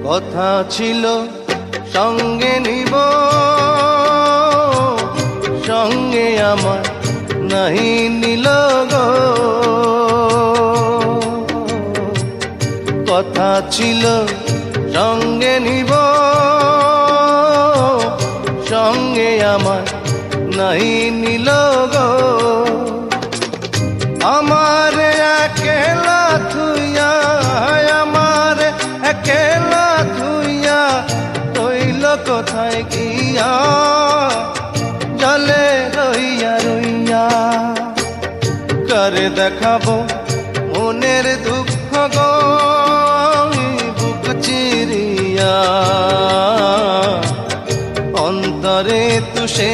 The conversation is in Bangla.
কথা ছিল সঙ্গে নিব, সঙ্গে আমার নাহি নিল গো। কথা ছিল সঙ্গে নিব, সঙ্গে আমার নাহি নিল গো। আমার একেলা থুইয়া, আমার একেলা থুইয়া রইল কোথায় গিয়া, জলে রইয়া রইয়া। করে দেখাবো মনের দুঃখ গো বুক চিরিয়া, অন্তরে তুষে